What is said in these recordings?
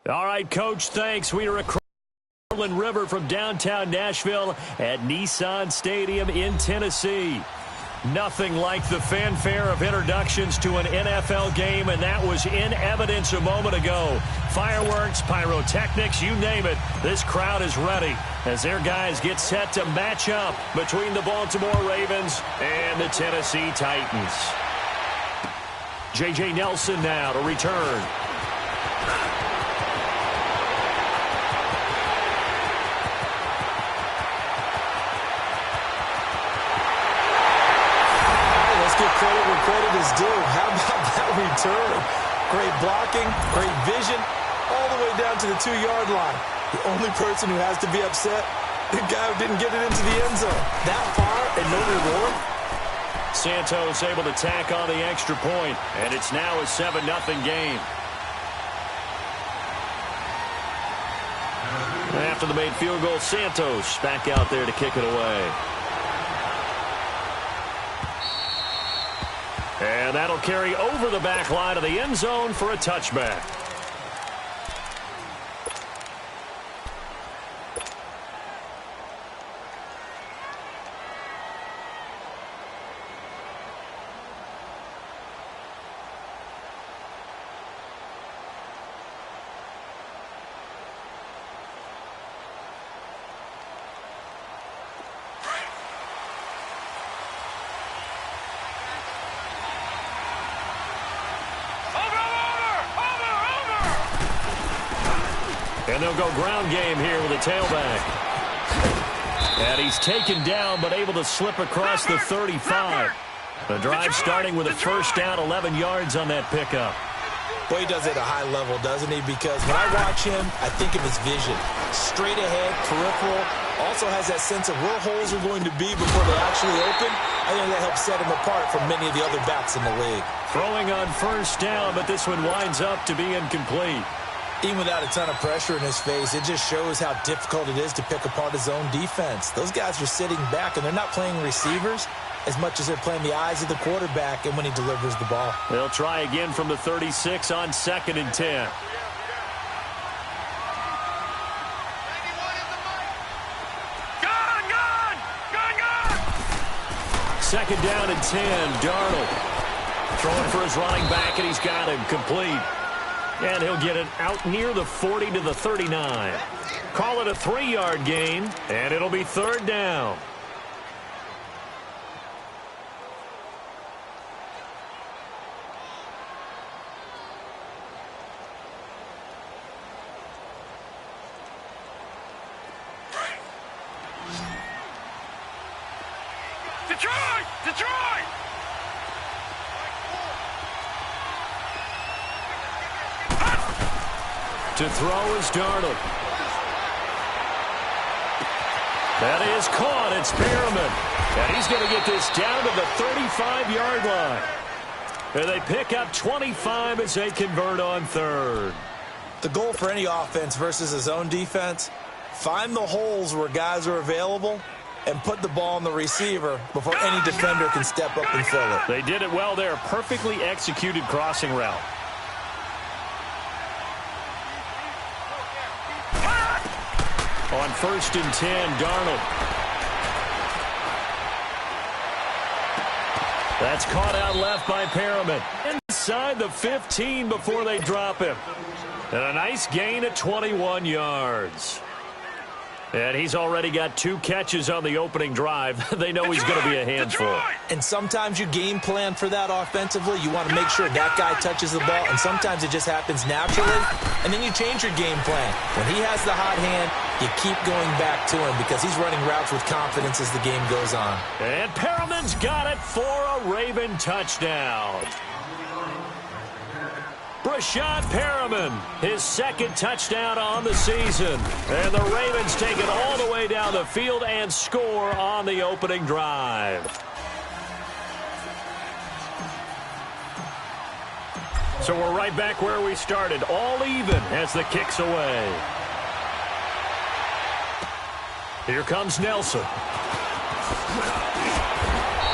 All right, Coach, thanks. We are across River from downtown Nashville at Nissan Stadium in Tennessee. Nothing like the fanfare of introductions to an NFL game, and that was in evidence a moment ago. Fireworks, pyrotechnics, you name it. This crowd is ready as their guys get set to match up between the Baltimore Ravens and the Tennessee Titans. J.J. Nelson now to return. Credit where credit is due. How about that return? Great blocking, great vision, all the way down to the 2-yard line. The only person who has to be upset, the guy who didn't get it into the end zone. That far and no reward. Santos able to tack on the extra point, and it's now a 7-0 game. After the made field goal, Santos back out there to kick it away. And that'll carry over the back line of the end zone for a touchback. And they'll go ground game here with a tailback. And he's taken down but able to slip across the 35. The drive starting with a first down, 11 yards on that pickup. Boy, he does it at a high level, doesn't he? Because when I watch him, I think of his vision. Straight ahead, peripheral. Also has that sense of where holes are going to be before they actually open. I think that helps set him apart from many of the other backs in the league. Throwing on first down, but this one winds up to be incomplete. Even without a ton of pressure in his face, it just shows how difficult it is to pick apart his own defense. Those guys are sitting back, and they're not playing receivers as much as they're playing the eyes of the quarterback and when he delivers the ball. They'll try again from the 36 on 2nd and 10. Second down and 10, Darnold. Throwing for his running back, and he's got him complete. And he'll get it out near the 40 to the 39. Call it a 3-yard gain, and it'll be 3rd down. Detroit! Detroit! To throw is Darnold. That is caught. It's Perriman. And he's going to get this down to the 35-yard line. And they pick up 25 as they convert on 3rd. The goal for any offense versus his own defense, find the holes where guys are available and put the ball on the receiver before any defender can step up and fill it. They did it well there. Perfectly executed crossing route. On 1st and 10, Darnold. That's caught out left by Perriman. Inside the 15 before they drop him. And a nice gain at 21 yards. And he's already got 2 catches on the opening drive. They know he's going to be a handful. And sometimes you game plan for that offensively. You want to make sure that guy touches the ball, and sometimes it just happens naturally. And then you change your game plan. When he has the hot hand, you keep going back to him because he's running routes with confidence as the game goes on. And Perriman's got it for a Raven touchdown. Brashad Perriman, his 2nd touchdown on the season. And the Ravens take it all the way down the field and score on the opening drive. So we're right back where we started, all even as the kick's away. Here comes Nelson.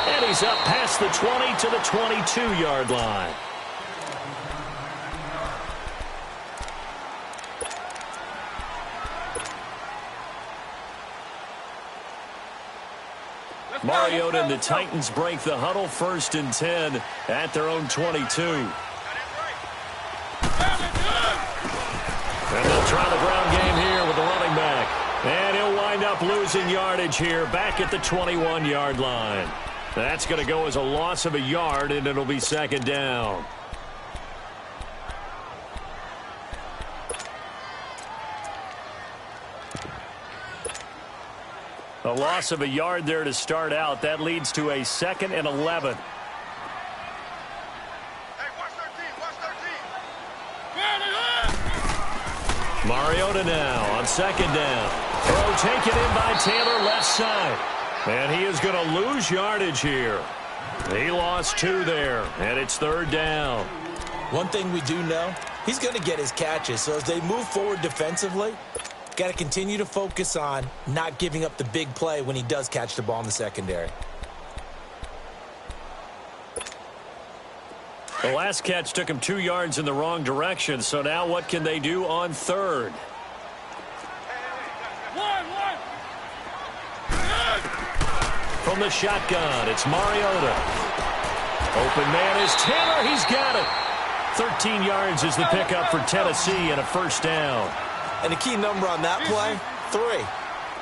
And he's up past the 20 to the 22-yard line. Mariota and the Titans break the huddle, 1st and 10 at their own 22. And they'll try the ground game here with the running back. And he'll wind up losing yardage here back at the 21-yard line. That's going to go as a loss of a yard, and it'll be 2nd down. A loss of a yard there to start out. That leads to a 2nd and 11. Mariota now on 2nd down. Throw taken in by Taylor, left side. And he is going to lose yardage here. He lost 2 there, and it's 3rd down. One thing we do know, he's going to get his catches. So as they move forward defensively, got to continue to focus on not giving up the big play when he does catch the ball in the secondary. The last catch took him 2 yards in the wrong direction. So now what can they do on 3rd? From the shotgun, it's Mariota. Open man is Taylor. He's got it. 13 yards is the pickup for Tennessee and a 1st down. And the key number on that play, 3.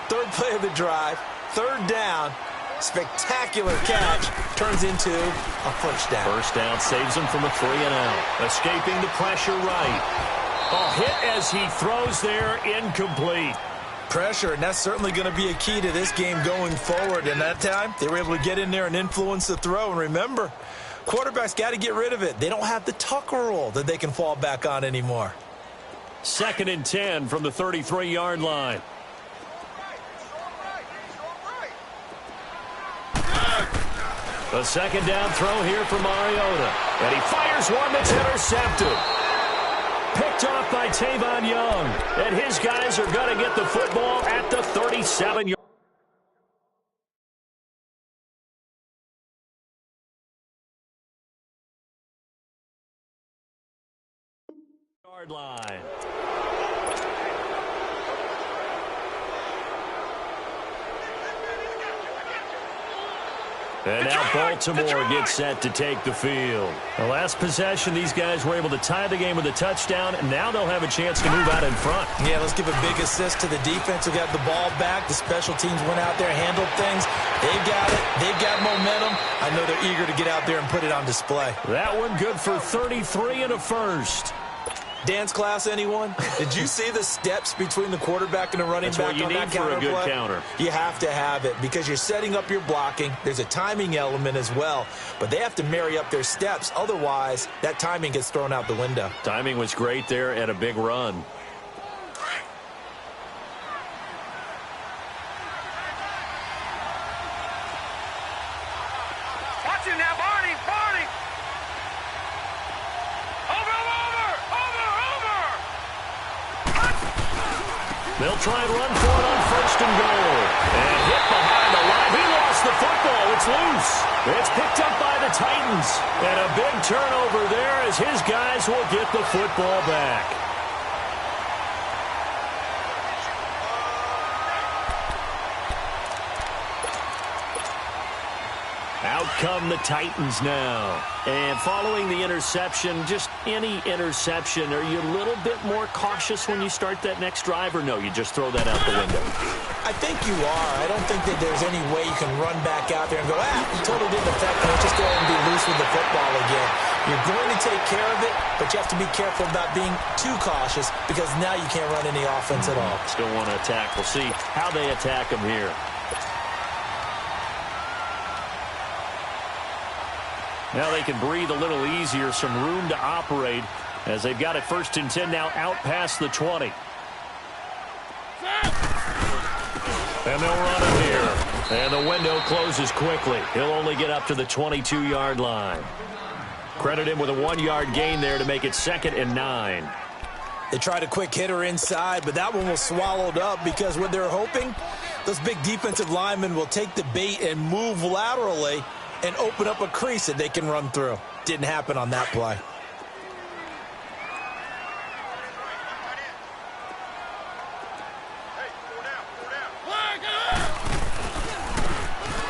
3rd play of the drive, 3rd down. Spectacular catch turns into a 1st down. 1st down saves him from a 3 and out. Escaping the pressure right. A hit as he throws there, incomplete. Pressure, and that's certainly going to be a key to this game going forward. And that time, they were able to get in there and influence the throw. And remember, quarterbacks got to get rid of it. They don't have the Tucker rule that they can fall back on anymore. 2nd and 10 from the 33-yard line. The 2nd down throw here for Mariota. And he fires one that's intercepted. Picked off by Tavon Young. And his guys are going to get the football at the 37-yard line. And now Baltimore gets set to take the field. The last possession, these guys were able to tie the game with a touchdown, and now they'll have a chance to move out in front. Yeah, let's give a big assist to the defense who got the ball back. The special teams went out there, handled things. They've got it. They've got momentum. I know they're eager to get out there and put it on display. That one good for 33 and a 1st. Dance class, anyone? Did you see the steps between the quarterback and the running back on that counter play? That's what you need for a good counter. You have to have it because you're setting up your blocking. There's a timing element as well, but they have to marry up their steps. Otherwise, that timing gets thrown out the window. Timing was great there and a big run. Watch him now, Barney! Barney! They'll try and run for it on 1st and goal. And hit behind the line. He lost the football. It's loose. It's picked up by the Titans. And a big turnover there as his guys will get the football back. Out come the Titans now. And following the interception, just any interception, are you a little bit more cautious when you start that next drive, or no, you just throw that out the window? I think you are. I don't think that there's any way you can run back out there and go, it totally didn't affect me. Let's just go ahead and be loose with the football again. You're going to take care of it, but you have to be careful about being too cautious because now you can't run any offense at all. Still want to attack. We'll see how they attack them here. Now they can breathe a little easier, some room to operate as they've got it 1st and 10 now out past the 20. And they'll run it here. And the window closes quickly. He'll only get up to the 22-yard line. Credit him with a 1-yard gain there to make it 2nd and 9. They tried a quick hitter inside, but that one was swallowed up because what they're hoping, those big defensive linemen will take the bait and move laterally and open up a crease that they can run through. Didn't happen on that play.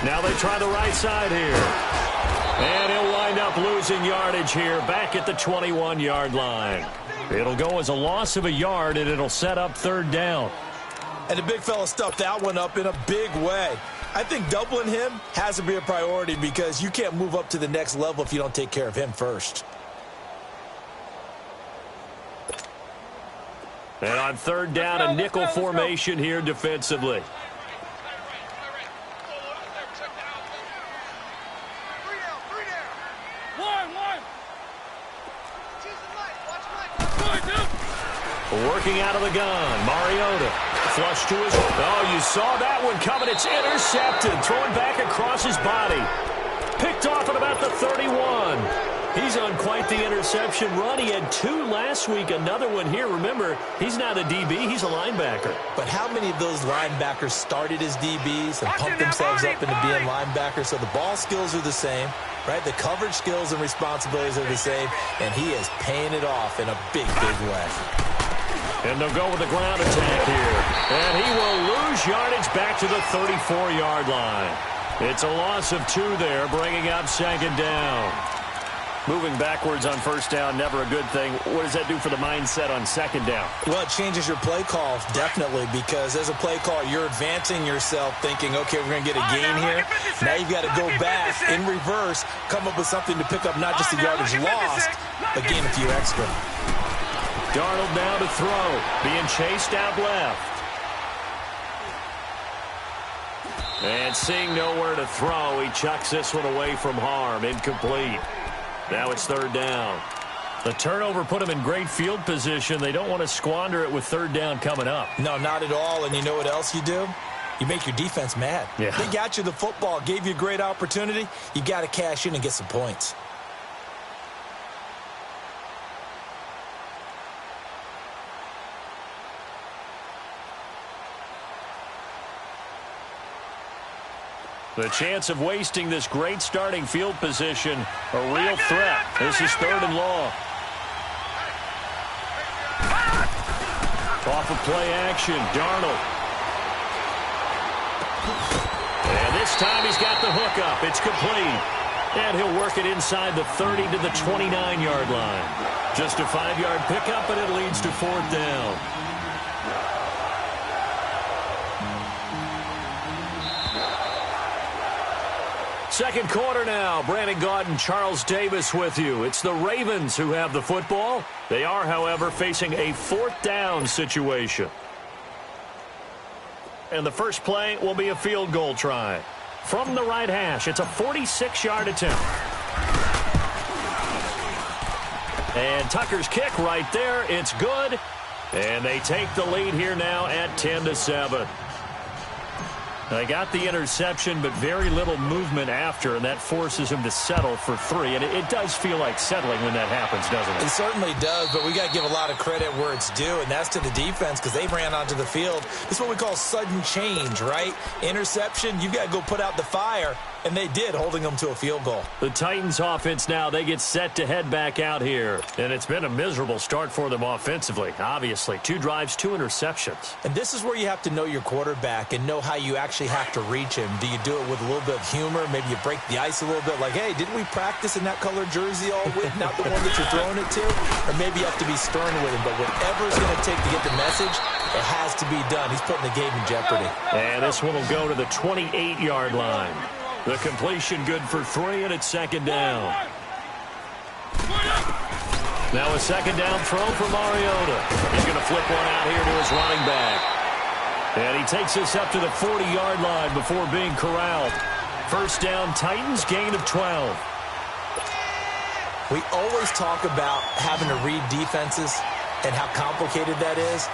Now they try the right side here. And he'll wind up losing yardage here back at the 21-yard line. It'll go as a loss of a yard, and it'll set up third down. And the big fella stuffed that one up in a big way. I think doubling him has to be a priority because you can't move up to the next level if you don't take care of him first. And on third down, a nickel formation here defensively. Working out of the gun, Mariota. Flush to his... Oh, you saw that one coming. It's intercepted. Throwing back across his body. Picked off at about the 31. He's on quite the interception run. He had 2 last week. Another one here. Remember, he's not a DB. He's a linebacker. But how many of those linebackers started as DBs and pumped themselves up into being linebackers? So the ball skills are the same, right? The coverage skills and responsibilities are the same. And he is paying it off in a big, big way. And they'll go with the ground attack here. And he will lose yardage back to the 34-yard line. It's a loss of 2 there, bringing up second down. Moving backwards on first down, never a good thing. What does that do for the mindset on second down? Well, it changes your play call, definitely, because as a play call, you're advancing yourself thinking, okay, we're going to get a gain here. Now you've got to go back in reverse, come up with something to pick up not just the yardage lost, but gain a few extra. Darnold now to throw, being chased out left. And seeing nowhere to throw, he chucks this one away from harm, incomplete. Now it's third down. The turnover put him in great field position. They don't want to squander it with third down coming up. No, not at all. And you know what else you do? You make your defense mad. Yeah. They got you the football, gave you a great opportunity. You got to cash in and get some points. The chance of wasting this great starting field position, a real threat. This is third and long. Off of play action, Darnold. And this time he's got the hook up. It's complete. And he'll work it inside the 30 to the 29-yard line. Just a 5-yard pickup, and it leads to fourth down. Second quarter now. Brandon Gaudin and Charles Davis with you. It's the Ravens who have the football. They are, however, facing a fourth down situation. And the first play will be a field goal try. From the right hash, it's a 46-yard attempt. And Tucker's kick right there. It's good. And they take the lead here now at 10-7. They got the interception, but very little movement after, and that forces him to settle for 3. And it does feel like settling when that happens, doesn't it? It certainly does, but we got to give a lot of credit where it's due, and that's to the defense because they ran onto the field. This is what we call sudden change, right? Interception, you got to go put out the fire, and they did, holding them to a field goal. The Titans offense now, they get set to head back out here. And it's been a miserable start for them offensively, obviously. 2 drives, 2 interceptions. And this is where you have to know your quarterback and know how you actually have to reach him. Do you do it with a little bit of humor? Maybe you break the ice a little bit like, hey, didn't we practice in that colored jersey all week? Not the one that you're throwing it to? Or maybe you have to be stern with him. But whatever it's going to take to get the message, it has to be done. He's putting the game in jeopardy. And this one will go to the 28-yard line. The completion good for 3, and it's second down. Now a second down throw for Mariota. He's going to flip one out here to his running back. And he takes us up to the 40-yard line before being corralled. First down, Titans, gain of 12. We always talk about having to read defenses and how complicated that is.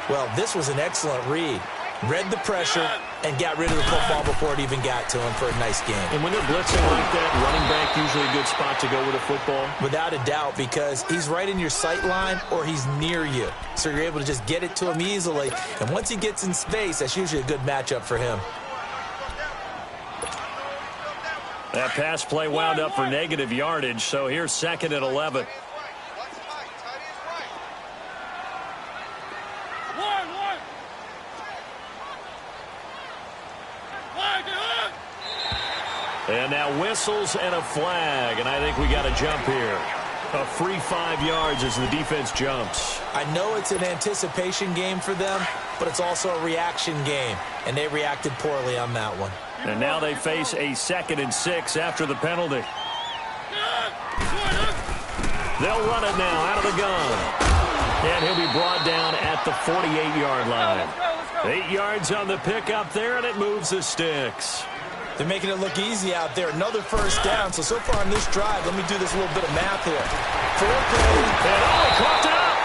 Well, this was an excellent read. Read the pressure and got rid of the football before it even got to him for a nice game. And when they're blitzing like that, running back usually a good spot to go with a football? Without a doubt, because he's right in your sight line or he's near you. So you're able to just get it to him easily. And once he gets in space, that's usually a good matchup for him. That pass play wound up for negative yardage, so here's second and 11. And now whistles and a flag, and I think we got a jump here. A free 5 yards as the defense jumps. I know it's an anticipation game for them, but it's also a reaction game, and they reacted poorly on that one. And now they face a 2nd and 6 after the penalty. They'll run it now out of the gun. And he'll be brought down at the 48-yard line. 8 yards on the pickup there, and it moves the sticks. They're making it look easy out there. Another first down. So far on this drive, let me do this little bit of math here. 4 plays. And he caught up.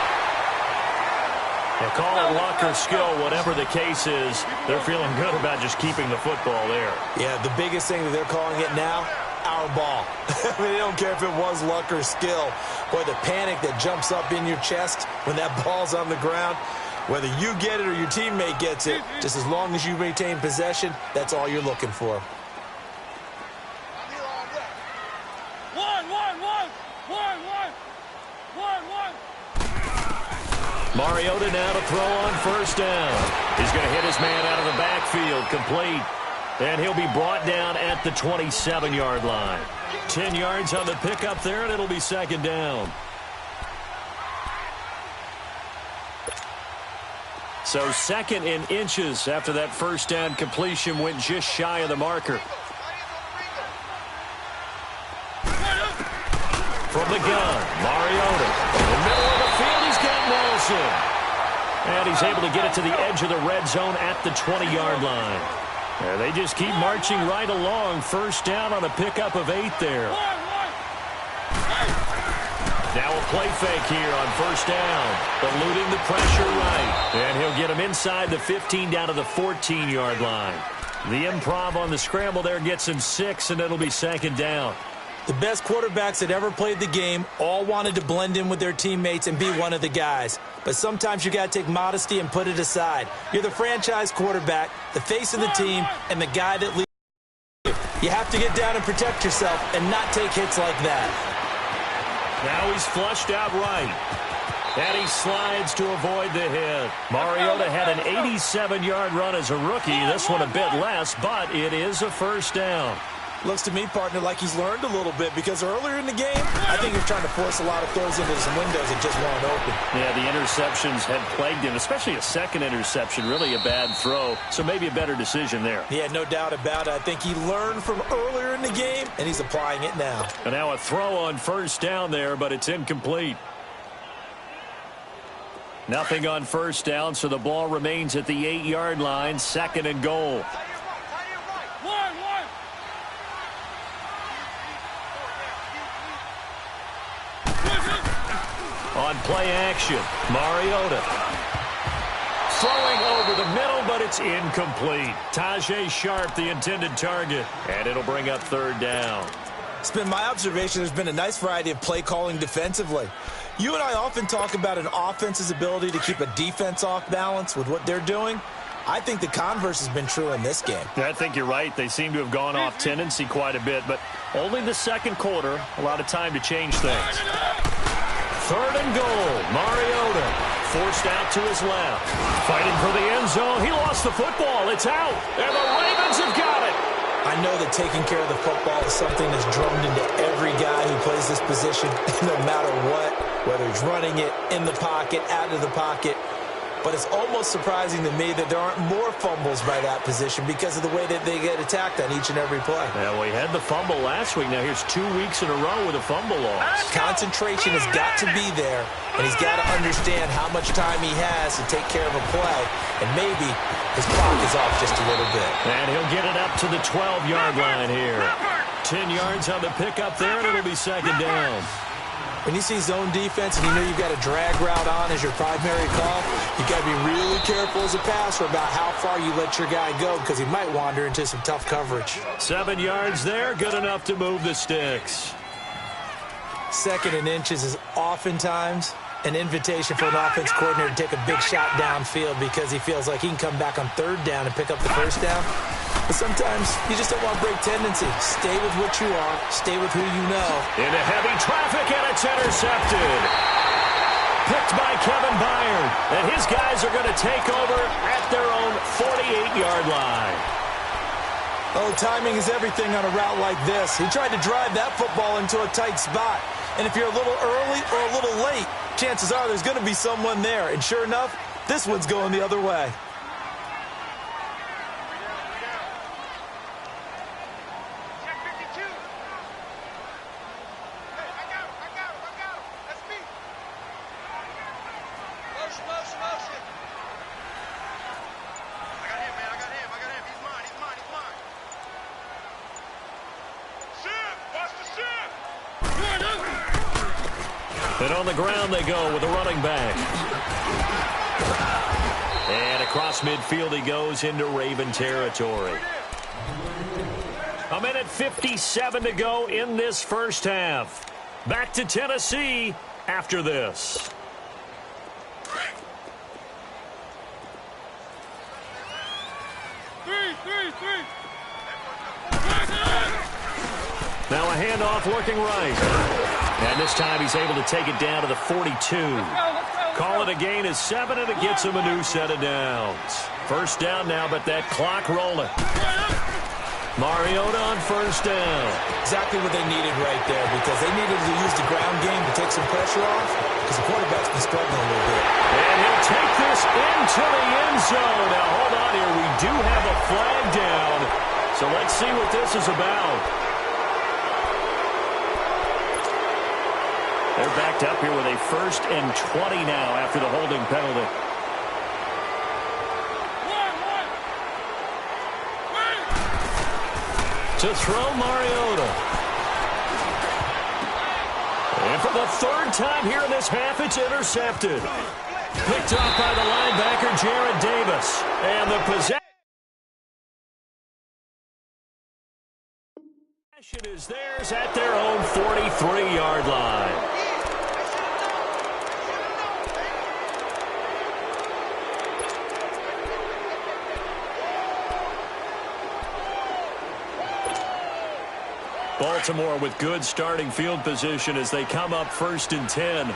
They'll call it luck or skill, whatever the case is. They're feeling good about just keeping the football there. Yeah, the biggest thing that they're calling it now, our ball. I mean, they don't care if it was luck or skill. Boy, the panic that jumps up in your chest when that ball's on the ground, whether you get it or your teammate gets it, just as long as you maintain possession, that's all you're looking for. Mariota now to throw on first down. He's going to hit his man out of the backfield, complete. And he'll be brought down at the 27-yard line. 10 yards on the pickup there, and it'll be 2nd down. So 2nd in inches after that first down completion went just shy of the marker. From the gun, Mariota. In the middle of the field, he's got Nelson. And he's able to get it to the edge of the red zone at the 20-yard line. And they just keep marching right along. First down on a pickup of 8 there. Now a play fake here on first down. Eluding the pressure right. And he'll get him inside the 15 down to the 14-yard line. The improv on the scramble there gets him 6, and it'll be 2nd down. The best quarterbacks that ever played the game all wanted to blend in with their teammates and be one of the guys. But sometimes you got to take modesty and put it aside. You're the franchise quarterback, the face of the team, and the guy that leads you. You have to get down and protect yourself and not take hits like that. Now he's flushed out right. And he slides to avoid the hit. Mariota had an 87-yard run as a rookie. This one a bit less, but it is a first down. Looks to me, partner, like he's learned a little bit because earlier in the game, I think he was trying to force a lot of throws into some windows that just weren't open. Yeah, the interceptions had plagued him, especially a second interception, really a bad throw. So maybe a better decision there. Yeah, no doubt about it. I think he learned from earlier in the game, and he's applying it now. And now a throw on first down there, but it's incomplete. Nothing on first down, so the ball remains at the 8-yard line, 2nd and goal. On play action, Mariota. Throwing over the middle, but it's incomplete. Tajay Sharp, the intended target. And it'll bring up 3rd down. It's been my observation there's been a nice variety of play calling defensively. You and I often talk about an offense's ability to keep a defense off balance with what they're doing. I think the converse has been true in this game. I think you're right. They seem to have gone off tendency quite a bit, but only the 2nd quarter, a lot of time to change things. 3rd and goal. Mariota forced out to his left. Fighting for the end zone. He lost the football. It's out. And the Ravens have got it. I know that taking care of the football is something that's drummed into every guy who plays this position, no matter what, whether he's running it, in the pocket, out of the pocket. But it's almost surprising to me that there aren't more fumbles by that position because of the way that they get attacked on each and every play. Yeah, we had the fumble last week. Now here's 2 weeks in a row with a fumble loss. Concentration has got to be there, and he's got to understand how much time he has to take care of a play, and maybe his clock is off just a little bit. And he'll get it up to the 12-yard line here. 10 yards on the pickup there, and it'll be 2nd down. When you see zone defense and you know you've got a drag route on as your primary call, you've got to be really careful as a passer about how far you let your guy go because he might wander into some tough coverage. 7 yards there, good enough to move the sticks. 2nd and inches is oftentimes an invitation for an offense coordinator to take a big shot downfield because he feels like he can come back on 3rd down and pick up the first down. But sometimes you just don't want to break tendency. Stay with what you are. Stay with who you know. Into heavy traffic, and it's intercepted. Picked by Kevin Byard. And his guys are going to take over at their own 48-yard line. Oh, timing is everything on a route like this. He tried to drive that football into a tight spot. And if you're a little early or a little late, chances are there's going to be someone there. And sure enough, this one's going the other way. And on the ground they go with a running back. And across midfield he goes into Raven territory. 1:57 to go in this first half. Back to Tennessee after this. Now a handoff looking right. And this time he's able to take it down to the 42. Call it a gain of 7, and it gets him a new set of downs. First down now, but that clock rolling. Mariota on first down. Exactly what they needed right there, because they needed to use the ground game to take some pressure off, because the quarterback's been struggling a little bit. And he'll take this into the end zone. Now hold on here. We do have a flag down. So let's see what this is about. They're backed up here with a 1st and 20 now after the holding penalty. To throw Mariota. And for the 3rd time here in this half, it's intercepted. Picked off by the linebacker, Jarrad Davis. And the possession is theirs at their own 43-yard line. Baltimore with good starting field position as they come up 1st and 10.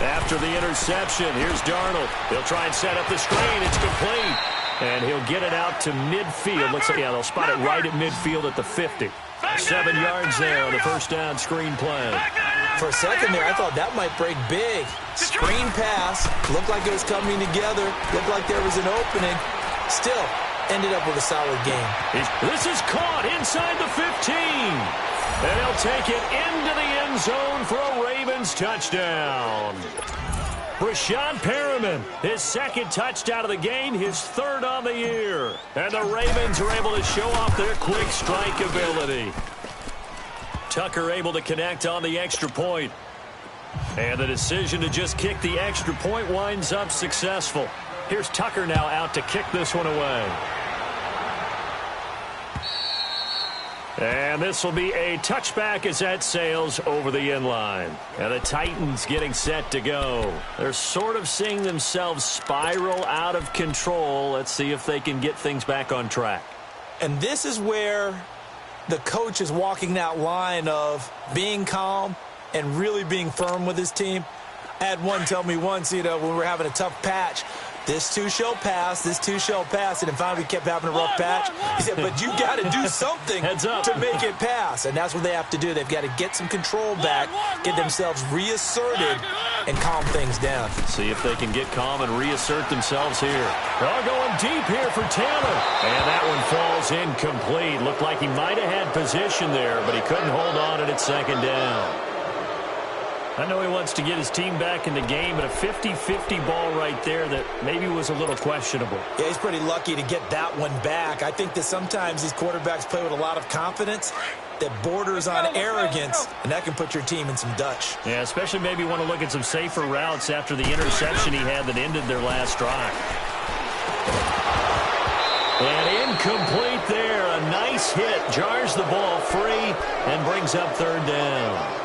After the interception, here's Darnold. He'll try and set up the screen. It's complete. And he'll get it out to midfield. Looks like, yeah, they'll spot it right at midfield at the 50. 7 yards there on the first down screen play. For a second there, I thought that might break big. Screen pass. Looked like it was coming together. Looked like there was an opening. Still, ended up with a solid game. This is caught inside the 15. And he'll take it into the end zone for a Ravens touchdown. Brashad Perriman, his 2nd touchdown of the game, his 3rd on the year. And the Ravens are able to show off their quick strike ability. Tucker able to connect on the extra point. And the decision to just kick the extra point winds up successful. Here's Tucker now out to kick this one away. And this will be a touchback as that sails over the inline. And the Titans getting set to go. They're sort of seeing themselves spiral out of control. Let's see if they can get things back on track. And this is where the coach is walking that line of being calm and really being firm with his team. I had one tell me once, when we were having a tough patch, this too shall pass, this too shall pass, and then finally we kept having a rough patch. He said, but you got to do something to make it pass, and that's what they have to do. They've got to get some control back, get themselves reasserted, and calm things down. See if they can get calm and reassert themselves here. They're going deep here for Taylor, and that one falls incomplete. Looked like he might have had position there, but he couldn't hold on at 2nd down. I know he wants to get his team back in the game, but a 50-50 ball right there that maybe was a little questionable. Yeah, he's pretty lucky to get that one back. I think that sometimes these quarterbacks play with a lot of confidence that borders on arrogance, and that can put your team in some Dutch. Yeah, especially maybe want to look at some safer routes after the interception he had that ended their last drive. And incomplete there. A nice hit. Jars the ball free and brings up 3rd down.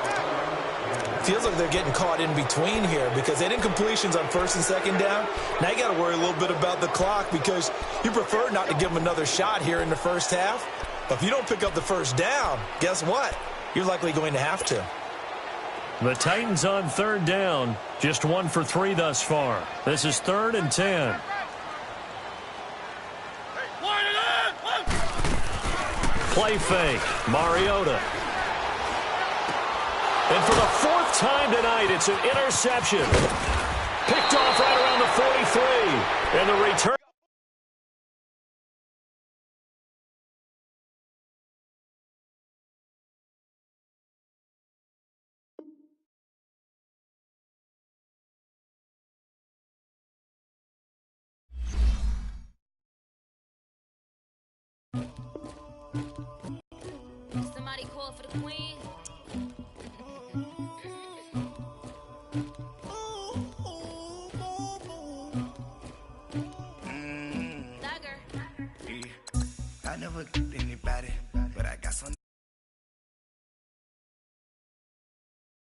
Feels like they're getting caught in between here because they did incompletions on 1st and 2nd down. Now you got to worry a little bit about the clock because you prefer not to give them another shot here in the first half. But if you don't pick up the first down, guess what? You're likely going to have to. The Titans on 3rd down, just 1 for 3 thus far. This is 3rd and 10. play fake. Mariota. And for the fourth time tonight, it's an interception. Picked off right around the 43. And the return. Somebody call for the queen.